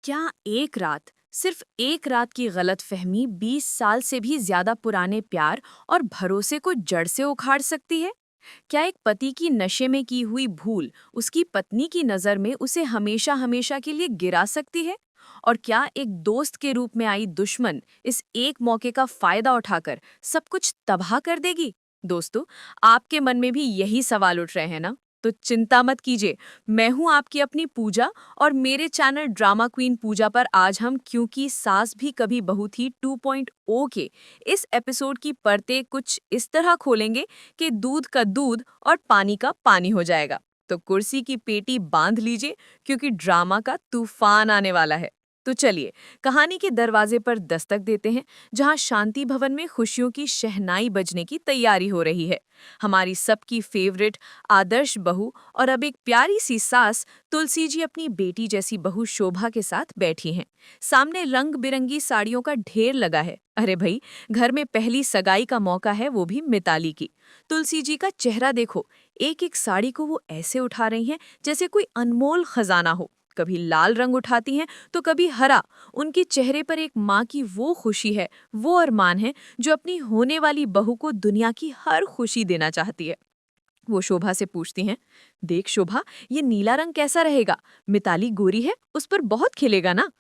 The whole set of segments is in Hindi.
क्या एक रात, सिर्फ एक रात की गलतफहमी 20 साल से भी ज्यादा पुराने प्यार और भरोसे को जड़ से उखाड़ सकती है? क्या एक पति की नशे में की हुई भूल उसकी पत्नी की नजर में उसे हमेशा हमेशा के लिए गिरा सकती है? और क्या एक दोस्त के रूप में आई दुश्मन इस एक मौके का फायदा उठाकर सब कुछ तबाह कर देगी? दोस्तों, आपके मन में भी यही सवाल उठ रहे हैं ना? तो चिंता मत कीजिए। मैं हूं आपकी अपनी पूजा, और मेरे चैनल ड्रामा क्वीन पूजा पर आज हम क्योंकि सास भी कभी बहू थी 2.0 के इस एपिसोड की परतें कुछ इस तरह खोलेंगे कि दूध का दूध और पानी का पानी हो जाएगा। तो कुर्सी की पेटी बांध लीजिए, क्योंकि ड्रामा का तूफान आने वाला है। तो चलिए, कहानी के दरवाजे पर दस्तक देते हैं, जहां शांति भवन में खुशियों की शहनाई बजने की तैयारी हो रही है। हमारी सबकी फेवरेट आदर्श बहू और अब एक प्यारी सी सास तुलसी जी अपनी बेटी जैसी बहू शोभा के साथ बैठी हैं। सामने रंग बिरंगी साड़ियों का ढेर लगा है। अरे भाई, घर में पहली सगाई का मौका है, वो भी मिताली की। तुलसी जी का चेहरा देखो, एक एक साड़ी को वो ऐसे उठा रही हैं जैसे कोई अनमोल खजाना हो। कभी लाल रंग उठाती हैं तो कभी हरा। उनके चेहरे पर एक माँ की वो खुशी है, वो अरमान है जो अपनी होने वाली बहू को दुनिया की हर खुशी देना चाहती है। वो शोभा से पूछती हैं, देख शोभा, ये नीला रंग कैसा रहेगा? मिताली गोरी है, उस पर बहुत खिलेगा ना?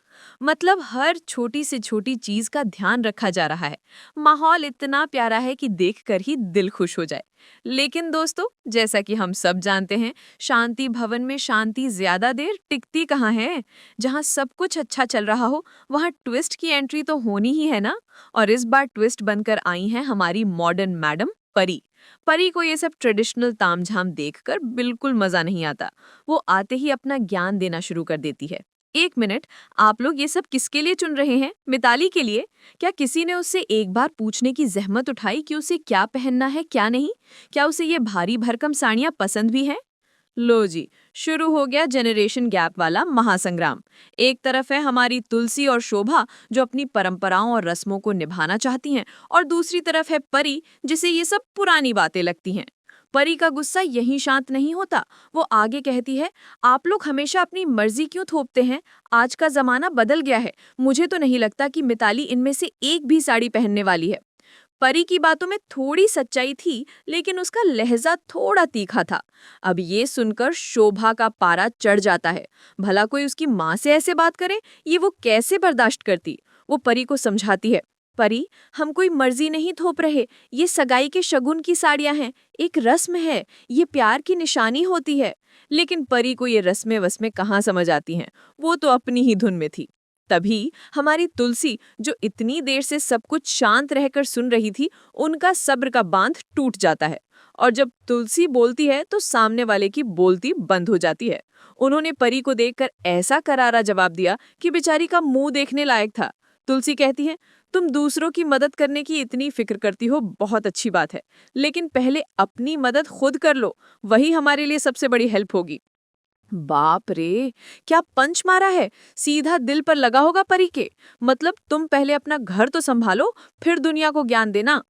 मतलब हर छोटी से छोटी चीज का ध्यान रखा जा रहा है। माहौल इतना प्यारा है कि देखकर ही दिल खुश हो जाए। लेकिन दोस्तों, जैसा कि हम सब जानते हैं, शांति भवन में शांति ज्यादा देर टिकती कहाँ है। जहाँ सब कुछ अच्छा चल रहा हो, वहाँ ट्विस्ट की एंट्री तो होनी ही है ना। और इस बार ट्विस्ट बनकर आई हैं हमारी मॉडर्न मैडम परी। परी को ये सब ट्रेडिशनल तामझाम देखकर बिल्कुल मजा नहीं आता। वो आते ही अपना ज्ञान देना शुरू कर देती है। एक मिनट, आप लोग ये सब किसके लिए चुन रहे हैं? मिताली के लिए? क्या किसी ने उससे एक बार पूछने की जहमत उठाई कि उसे क्या पहनना है, क्या नहीं? क्या उसे ये भारी भरकम साड़ियां पसंद भी हैं? लो जी, शुरू हो गया जनरेशन गैप वाला महासंग्राम। एक तरफ है हमारी तुलसी और शोभा, जो अपनी परंपराओं और रस्मों को निभाना चाहती हैं, और दूसरी तरफ है परी, जिसे ये सब पुरानी बातें लगती हैं। परी का गुस्सा यहीं शांत नहीं होता। वो आगे कहती है, आप लोग हमेशा अपनी मर्जी क्यों थोपते हैं? आज का जमाना बदल गया है। मुझे तो नहीं लगता कि मिताली इनमें से एक भी साड़ी पहनने वाली है। परी की बातों में थोड़ी सच्चाई थी, लेकिन उसका लहजा थोड़ा तीखा था। अब ये सुनकर शोभा का पारा चढ़ जाता है। भला कोई उसकी माँ से ऐसे बात करे, ये वो कैसे बर्दाश्त करती? वो परी को समझाती है, परी, हम कोई मर्जी नहीं थोप रहे। ये सगाई के शगुन की साड़ियां हैं, एक रस्म है, ये प्यार की निशानी होती है। लेकिन परी को ये रस्में वस्में कहाँ समझ आती हैं। वो तो अपनी ही धुन में थी। तभी हमारी तुलसी, जो इतनी देर से सब कुछ शांत रहकर सुन रही थी, उनका सब्र का बांध टूट जाता है। और जब तुलसी बोलती है तो सामने वाले की बोलती बंद हो जाती है। उन्होंने परी को देखकर ऐसा करारा जवाब दिया कि बेचारी का मुंह देखने लायक था। तुलसी कहती है, तुम दूसरों की मदद करने की इतनी फिक्र करती हो, बहुत अच्छी बात है, लेकिन पहले अपनी मदद खुद कर लो, वही हमारे लिए सबसे बड़ी हेल्प होगी। बाप रे, क्या पंच मारा है! सीधा दिल पर लगा होगा परी के। मतलब तुम पहले अपना घर तो संभालो, फिर दुनिया को ज्ञान देना।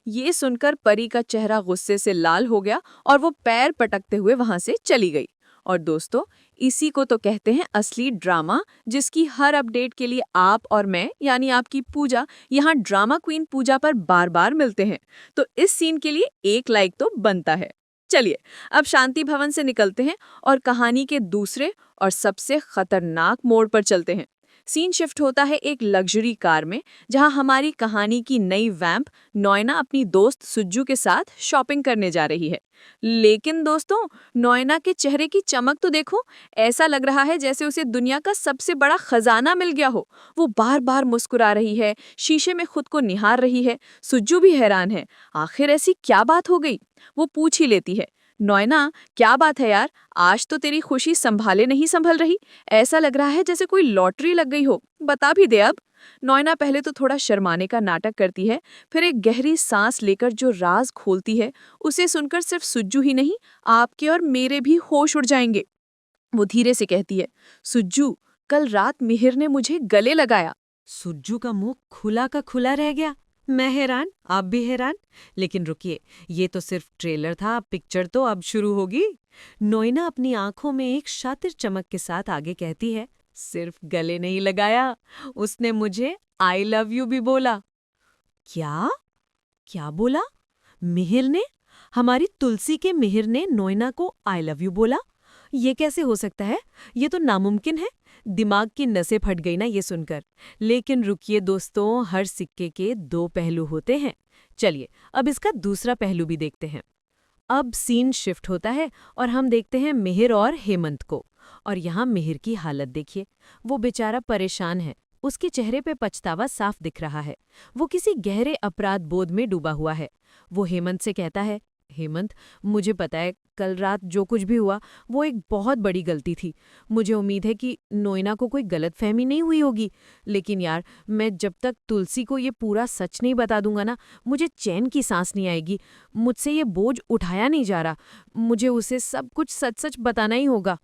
ये सुनकर परी का चेहरा गुस्से से लाल हो गया और वो पैर पटकते हुए वहां से चली गई। और दोस्तों, इसी को तो कहते हैं असली ड्रामा, जिसकी हर अपडेट के लिए आप और मैं, यानी आपकी पूजा, यहाँ ड्रामा क्वीन पूजा पर बार बार मिलते हैं। तो इस सीन के लिए एक लाइक तो बनता है। चलिए, अब शांति भवन से निकलते हैं और कहानी के दूसरे और सबसे खतरनाक मोड़ पर चलते हैं। सीन शिफ्ट होता है एक लग्जरी कार में, जहां हमारी कहानी की नई वैम्प नॉयना अपनी दोस्त सुज्जू के साथ शॉपिंग करने जा रही है। लेकिन दोस्तों, नॉयना के चेहरे की चमक तो देखो, ऐसा लग रहा है जैसे उसे दुनिया का सबसे बड़ा खजाना मिल गया हो। वो बार बार मुस्कुरा रही है, शीशे में खुद को निहार रही है। सुज्जू भी हैरान है, आखिर ऐसी क्या बात हो गई? वो पूछ ही लेती है, नॉयना, क्या बात है यार, आज तो तेरी खुशी संभाले नहीं संभल रही। ऐसा लग रहा है जैसे कोई लॉटरी लग गई हो, बता भी दे अब। नॉयना पहले तो थोड़ा शर्माने का नाटक करती है, फिर एक गहरी सांस लेकर जो राज खोलती है, उसे सुनकर सिर्फ सुज्जू ही नहीं, आपके और मेरे भी होश उड़ जाएंगे। वो धीरे से कहती है, सुज्जू, कल रात मिहिर ने मुझे गले लगाया। सुज्जू का मुंह खुला का खुला रह गया। मैं हैरान, आप भी हैरान। लेकिन रुकिए, ये तो सिर्फ ट्रेलर था, पिक्चर तो अब शुरू होगी। नोइना अपनी आंखों में एक शातिर चमक के साथ आगे कहती है, सिर्फ गले नहीं लगाया, उसने मुझे आई लव यू भी बोला। क्या? क्या बोला? मिहिर ने? हमारी तुलसी के मिहिर ने नोएना को आई लव यू बोला? ये कैसे हो सकता है? ये तो नामुमकिन है। दिमाग की नसें फट गई ना ये सुनकर। लेकिन रुकिए दोस्तों, हर सिक्के के दो पहलू होते हैं। चलिए अब इसका दूसरा पहलू भी देखते हैं। अब सीन शिफ्ट होता है और हम देखते हैं मिहिर और हेमंत को। और यहाँ मिहिर की हालत देखिए। वो बेचारा परेशान है। उसके चेहरे पे पछतावा साफ दिख रहा है। वो किसी गहरे अपराध बोध में डूबा हुआ है। वो हेमंत से कहता है, हेमंत, मुझे पता है कल रात जो कुछ भी हुआ वो एक बहुत बड़ी गलती थी। मुझे उम्मीद है कि नोएना को कोई गलतफहमी नहीं हुई होगी। लेकिन यार, मैं जब तक तुलसी को ये पूरा सच नहीं बता दूंगा ना, मुझे चैन की सांस नहीं आएगी। मुझसे ये बोझ उठाया नहीं जा रहा। मुझे उसे सब कुछ सच सच बताना ही होगा।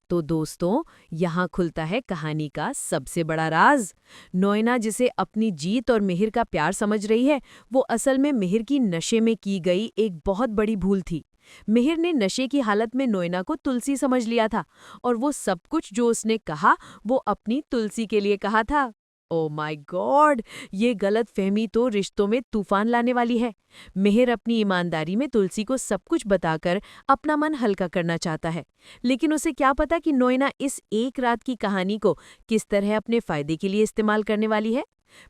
तो दोस्तों, यहाँ खुलता है कहानी का सबसे बड़ा राज। नोएना जिसे अपनी जीत और मिहिर का प्यार समझ रही है, वो असल में मिहिर की नशे में की गई एक बहुत बड़ी भूल थी। मिहिर ने नशे की हालत में नोएना को तुलसी समझ लिया था और वो सब कुछ जो उसने कहा वो अपनी तुलसी के लिए कहा था। ओ माय गॉड, ये गलत फहमी तो रिश्तों में तूफान लाने वाली है। मिहिर अपनी ईमानदारी में तुलसी को सब कुछ बताकर अपना मन हल्का करना चाहता है। लेकिन उसे क्या पता कि नोएना इस एक रात की कहानी को किस तरह अपने फायदे के लिए इस्तेमाल करने वाली है।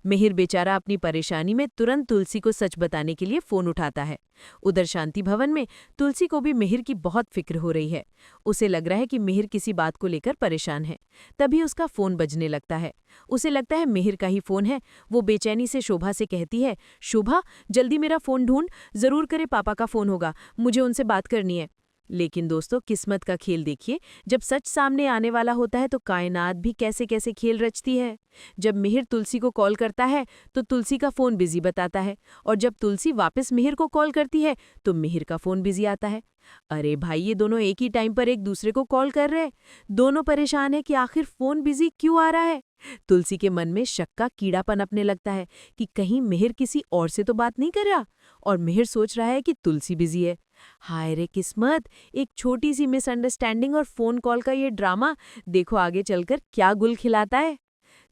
मिहिर बेचारा अपनी परेशानी में तुरंत तुलसी को सच बताने के लिए फोन उठाता है। उधर शांति भवन में तुलसी को भी मिहिर की बहुत फिक्र हो रही है। उसे लग रहा है कि मिहिर किसी बात को लेकर परेशान है। तभी उसका फोन बजने लगता है। उसे लगता है मिहिर का ही फोन है। वो बेचैनी से शोभा से कहती है, शोभा, जल्दी मेरा फोन ढूंढ, जरूर करे पापा का फोन होगा, मुझे उनसे बात करनी है। लेकिन दोस्तों, किस्मत का खेल देखिए। जब सच सामने आने वाला होता है तो कायनात भी कैसे कैसे खेल रचती है। जब मिहिर तुलसी को कॉल करता है तो तुलसी का फोन बिजी बताता है, और जब तुलसी वापस मिहिर को कॉल करती है तो मिहिर का फोन बिजी आता है। अरे भाई, ये दोनों एक ही टाइम पर एक दूसरे को कॉल कर रहे हैं। दोनों परेशान है कि आखिर फोन बिजी क्यों आ रहा है। तुलसी के मन में शक का कीड़ा पनपने लगता है कि कहीं मिहिर किसी और से तो बात नहीं कर रहा, और मिहिर सोच रहा है कि तुलसी बिजी है। हाय रे किस्मत, एक छोटी सी मिसअंडरस्टैंडिंग और फोन कॉल का ये ड्रामा देखो आगे चलकर क्या गुल खिलाता है।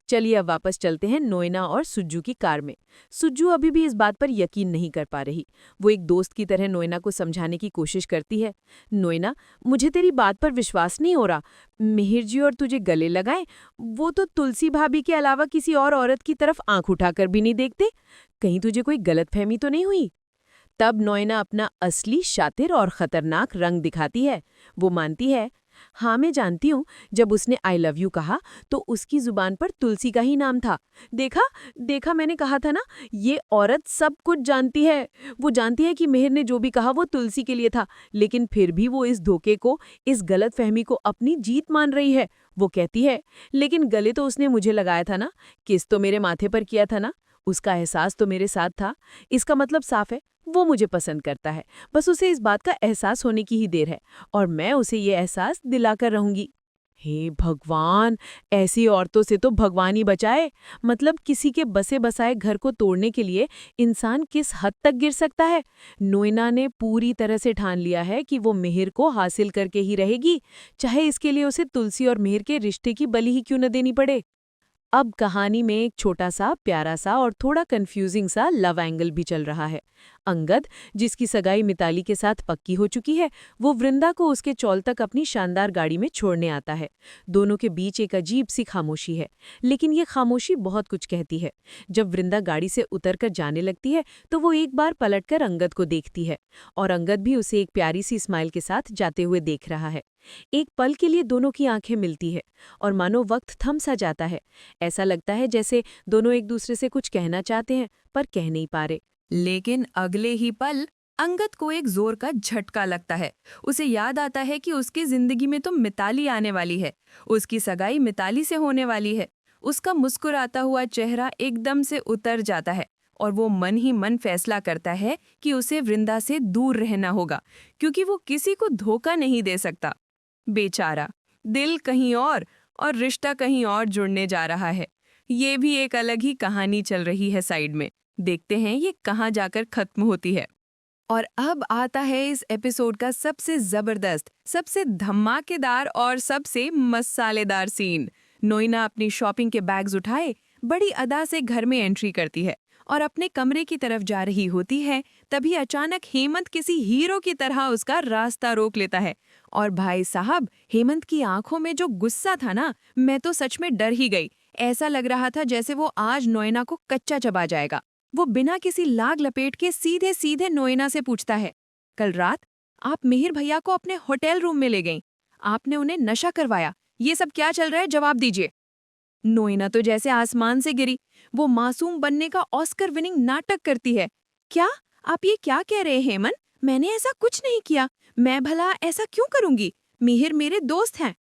चलिए अब वापस चलते हैं नोएना और सुज्जू की कार में। सुज्जू अभी भी इस बात पर यकीन नहीं कर पा रही। वो एक दोस्त की तरह नोएना को समझाने की कोशिश करती है। नोएना, मुझे तेरी बात पर विश्वास नहीं हो रहा। मिहिर जी और तुझे गले लगाएं, वो तो तुलसी भाभी के अलावा किसी और औरत की तरफ आंख उठाकर भी नहीं देखते। कहीं तुझे कोई गलतफहमी तो नहीं हुई? तब नोएना अपना असली शातिर और खतरनाक रंग दिखाती है। वो मानती है, हाँ मैं जानती हूँ, जब उसने आई लव यू कहा तो उसकी जुबान पर तुलसी का ही नाम था। देखा देखा, मैंने कहा था ना, ये औरत सब कुछ जानती है। वो जानती है कि मिहिर ने जो भी कहा वो तुलसी के लिए था, लेकिन फिर भी वो इस धोखे को, इस गलतफहमी को अपनी जीत मान रही है। वो कहती है, लेकिन गले तो उसने मुझे लगाया था ना, किस तो मेरे माथे पर किया था ना, उसका एहसास तो मेरे साथ था। इसका मतलब साफ है, वो मुझे पसंद करता है। बस उसे इस बात का एहसास होने की ही देर है, और मैं उसे ये एहसास दिलाकर रहूंगी। हे भगवान, ऐसी औरतों से तो भगवान ही बचाए। मतलब किसी के बसे बसाए घर को तोड़ने के लिए इंसान किस हद तक गिर सकता है। नोएना ने पूरी तरह से ठान लिया है कि वो मिहिर को हासिल करके ही रहेगी, चाहे इसके लिए उसे तुलसी और मिहिर के रिश्ते की बलि ही क्यों न देनी पड़े। अब कहानी में एक छोटा सा, प्यारा सा और थोड़ा कंफ्यूजिंग सा लव एंगल भी चल रहा है। अंगद, जिसकी सगाई मिताली के साथ पक्की हो चुकी है, वो वृंदा को उसके चौल तक अपनी शानदार गाड़ी में छोड़ने आता है। दोनों के बीच एक अजीब सी खामोशी है, लेकिन ये खामोशी बहुत कुछ कहती है। जब वृंदा गाड़ी से उतरकर जाने लगती है तो वो एक बार पलटकर अंगद को देखती है, और अंगद भी उसे एक प्यारी सी स्माइल के साथ जाते हुए देख रहा है। एक पल के लिए दोनों की आंखें मिलती है और मानो वक्त थम सा जाता है। ऐसा लगता है जैसे दोनों एक दूसरे से कुछ कहना चाहते हैं पर कह नहीं पा रहे। लेकिन अगले ही पल अंगद को एक जोर का झटका लगता है। उसे याद आता है कि उसकी जिंदगी में तो मिताली आने वाली है, उसकी सगाई मिताली से होने वाली है। उसका मुस्कुराता हुआ चेहरा एकदम से उतर जाता है और वो मन ही मन फैसला करता है कि उसे वृंदा से दूर रहना होगा, क्योंकि वो किसी को धोखा नहीं दे सकता। बेचारा, दिल कहीं और रिश्ता कहीं और जुड़ने जा रहा है। ये भी एक अलग ही कहानी चल रही है साइड में। देखते हैं ये कहाँ जाकर खत्म होती है। और अब आता है इस एपिसोड का सबसे जबरदस्त, सबसे धमाकेदार और सबसे मसालेदार सीन। नोइना अपनी शॉपिंग के बैग्स उठाए बड़ी अदा से घर में एंट्री करती है और अपने कमरे की तरफ जा रही होती है। तभी अचानक हेमंत किसी हीरो की तरह उसका रास्ता रोक लेता है। और भाई साहब, हेमंत की आंखों में जो गुस्सा था ना, मैं तो सच में डर ही गई। ऐसा लग रहा था जैसे वो आज नोइना को कच्चा चबा जाएगा। वो बिना किसी लाग लपेट के सीधे सीधे नोइना से पूछता है, कल रात आप मिहिर भैया को अपने होटल रूम में ले गईं। आपने उन्हें नशा करवाया। ये सब क्या चल रहा है, जवाब दीजिए। नोइना तो जैसे आसमान से गिरी। वो मासूम बनने का ऑस्कर विनिंग नाटक करती है। क्या? आप ये क्या कह रहे हैं हेमंत? मैंने ऐसा कुछ नहीं किया। मैं भला ऐसा क्यों करूंगी? मिहिर मेरे दोस्त हैं।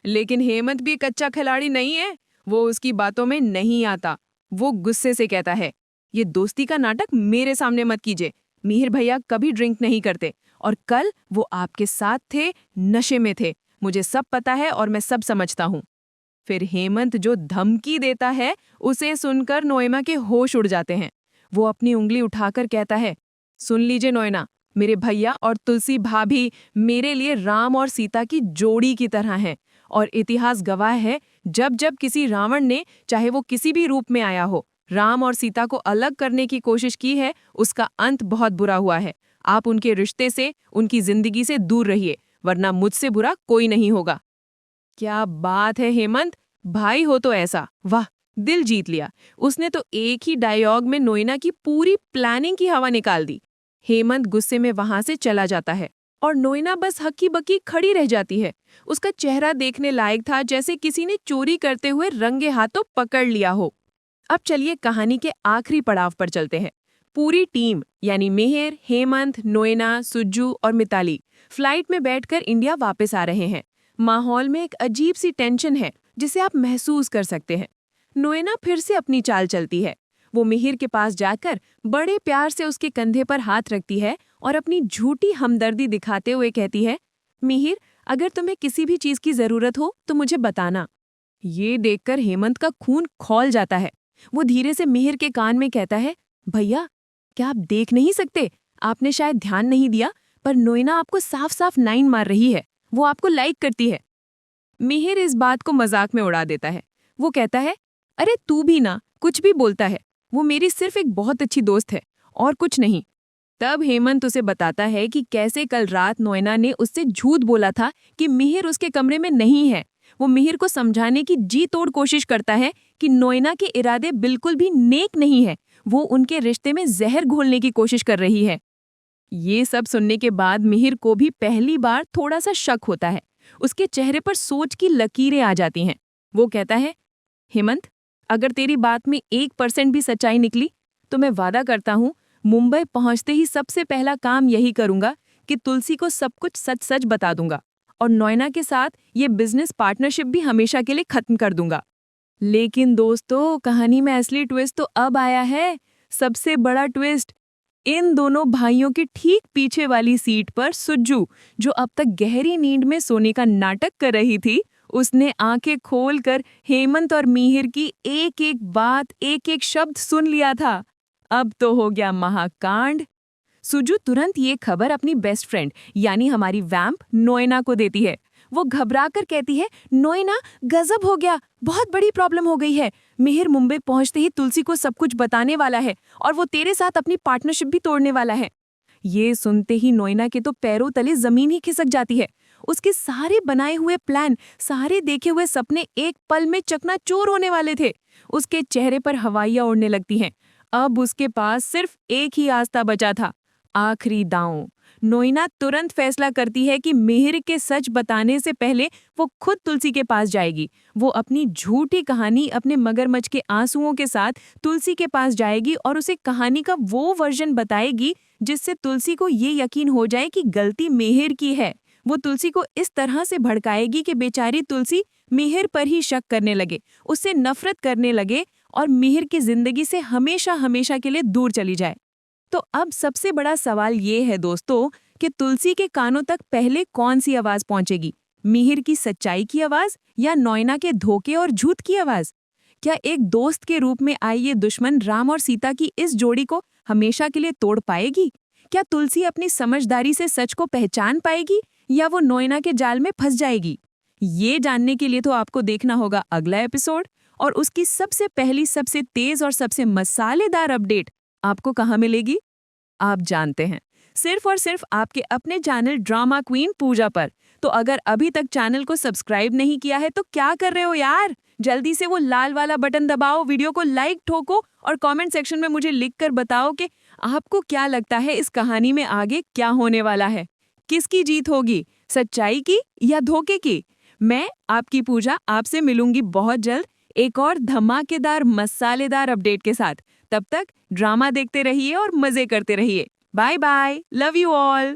लेकिन हेमंत भी कच्चा खिलाड़ी नहीं है। वो उसकी बातों में नहीं आता। वो गुस्से से कहता है, ये दोस्ती का नाटक मेरे सामने मत कीजिए। मिहिर भैया कभी ड्रिंक नहीं करते और कल वो आपके साथ थे, नशे में थे। मुझे सब पता है और मैं सब समझता हूँ। फिर हेमंत जो धमकी देता है, उसे सुनकर नोएमा के होश उड़ जाते हैं। वो अपनी उंगली उठाकर कहता है, सुन लीजिए नोएना, मेरे भैया और तुलसी भाभी मेरे लिए राम और सीता की जोड़ी की तरह हैं। और इतिहास गवाह है, जब जब किसी रावण ने, चाहे वो किसी भी रूप में आया हो, राम और सीता को अलग करने की कोशिश की है, उसका अंत बहुत बुरा हुआ है। आप उनके रिश्ते से, उनकी जिंदगी से दूर रहिए, वरना मुझसे बुरा कोई नहीं होगा। क्या बात है हेमंत, भाई हो तो ऐसा। वाह, दिल जीत लिया। उसने तो एक ही डायलॉग में नोइना की पूरी प्लानिंग की हवा निकाल दी। हेमंत गुस्से में वहां से चला जाता है और नोइना बस हक्की बक्की खड़ी रह जाती है। उसका चेहरा देखने लायक था, जैसे किसी ने चोरी करते हुए रंगे हाथों पकड़ लिया हो। अब चलिए कहानी के आखिरी पड़ाव पर चलते हैं। पूरी टीम यानी मिहिर, हेमंत, नोएना, सुज्जू और मिताली फ्लाइट में बैठकर इंडिया वापस आ रहे हैं। माहौल में एक अजीब सी टेंशन है जिसे आप महसूस कर सकते हैं। नोएना फिर से अपनी चाल चलती है। वो मिहिर के पास जाकर बड़े प्यार से उसके कंधे पर हाथ रखती है और अपनी झूठी हमदर्दी दिखाते हुए कहती है, मिहिर, अगर तुम्हें किसी भी चीज की जरूरत हो तो मुझे बताना। ये देखकर हेमंत का खून खौल जाता है। वो धीरे से मिहिर के कान में कहता है, भैया, क्या आप देख नहीं सकते? आपने शायद ध्यान नहीं दिया, पर नोएना आपको साफ साफ लाइन मार रही है। वो आपको लाइक करती है। मिहिर इस बात को मजाक में उड़ा देता है। वो कहता है, अरे तू भी ना कुछ भी बोलता है। वो मेरी सिर्फ एक बहुत अच्छी दोस्त है और कुछ नहीं। तब हेमंत उसे बताता है कि कैसे कल रात नोएना ने उससे झूठ बोला था कि मिहिर उसके कमरे में नहीं है। वो मिहिर को समझाने की जी तोड़ कोशिश करता है कि नोएना के इरादे बिल्कुल भी नेक नहीं है। वो उनके रिश्ते में जहर घोलने की कोशिश कर रही है। ये सब सुनने के बाद मिहिर को भी पहली बार थोड़ा सा शक होता है। उसके चेहरे पर सोच की लकीरें आ जाती हैं। वो कहता है, हेमंत, अगर तेरी बात में 1% भी सच्चाई निकली तो मैं वादा करता हूँ, मुंबई पहुंचते ही सबसे पहला काम यही करूंगा कि तुलसी को सब कुछ सच सच बता दूंगा और नोएना के साथ ये बिजनेस पार्टनरशिप भी हमेशा के लिए खत्म कर दूंगा। लेकिन दोस्तों, कहानी में असली ट्विस्ट तो अब आया है। सबसे बड़ा ट्विस्ट, इन दोनों भाइयों के ठीक पीछे वाली सीट पर सुज्जू, जो अब तक गहरी नींद में सोने का नाटक कर रही थी, उसने आंखें खोलकर हेमंत और मिहिर की एक एक बात, एक एक शब्द सुन लिया था। अब तो हो गया महाकांड। सुज्जू तुरंत ये खबर अपनी बेस्ट फ्रेंड यानी हमारी वैम्प नोएना को देती है। वो घबराकर कहती है, नोएना, गजब हो गया, बहुत बड़ी प्रॉब्लम हो गई है। मिहिर मुंबई पहुंचते ही तुलसी को सब कुछ बताने वाला है और वो तेरे साथ अपनी पार्टनरशिप भी तोड़ने वाला है। ये सुनते ही नोएना के तो पैरों तले जमीन ही खिसक जाती है। उसके सारे बनाए हुए प्लान, सारे देखे हुए सपने एक पल में चकनाचूर होने वाले थे। उसके चेहरे पर हवाइयां उड़ने लगती हैं। अब उसके पास सिर्फ एक ही आस्था बचा था, आखिरी दांव। नोएना तुरंत फैसला करती है कि मिहिर के सच बताने से पहले वो खुद तुलसी के पास जाएगी। वो अपनी झूठी कहानी अपने मगरमच्छ के आंसुओं के साथ तुलसी के पास जाएगी और उसे कहानी का वो वर्जन बताएगी जिससे तुलसी को ये यकीन हो जाए कि गलती मिहिर की है। वो तुलसी को इस तरह से भड़काएगी कि बेचारी तुलसी मिहिर पर ही शक करने लगे, उससे नफरत करने लगे और मिहिर की जिंदगी से हमेशा हमेशा के लिए दूर चली जाए। तो अब सबसे बड़ा सवाल ये है दोस्तों कि तुलसी के कानों तक पहले कौन सी आवाज पहुंचेगी, मिहिर की सच्चाई की आवाज या नोएना के धोखे और झूठ की आवाज? क्या एक दोस्त के रूप में आई ये दुश्मन राम और सीता की इस जोड़ी को हमेशा के लिए तोड़ पाएगी? क्या तुलसी अपनी समझदारी से सच को पहचान पाएगी या वो नोएना के जाल में फंस जाएगी? ये जानने के लिए तो आपको देखना होगा अगला एपिसोड। और उसकी सबसे पहली, सबसे तेज और सबसे मसालेदार अपडेट आपको कहाँ मिलेगी? आप जानते हैं, सिर्फ और सिर्फ आपके अपने चैनल ड्रामा क्वीन पूजा पर। तो अगर अभी तक चैनल को सब्सक्राइब नहीं किया है तो क्या कर रहे हो यार? जल्दी से वो लाल वाला बटन दबाओ, वीडियो को लाइक ठोको और कमेंट सेक्शन में मुझे लिखकर बताओ कि आपको क्या लगता है इस कहानी में आगे क्या होने वाला है। किसकी जीत होगी, सच्चाई की या धोखे की? मैं आपकी पूजा आपसे मिलूंगी बहुत जल्द एक और धमाकेदार मसालेदार अपडेट के साथ। तब तक ड्रामा देखते रहिए और मजे करते रहिए। Bye bye, love you all.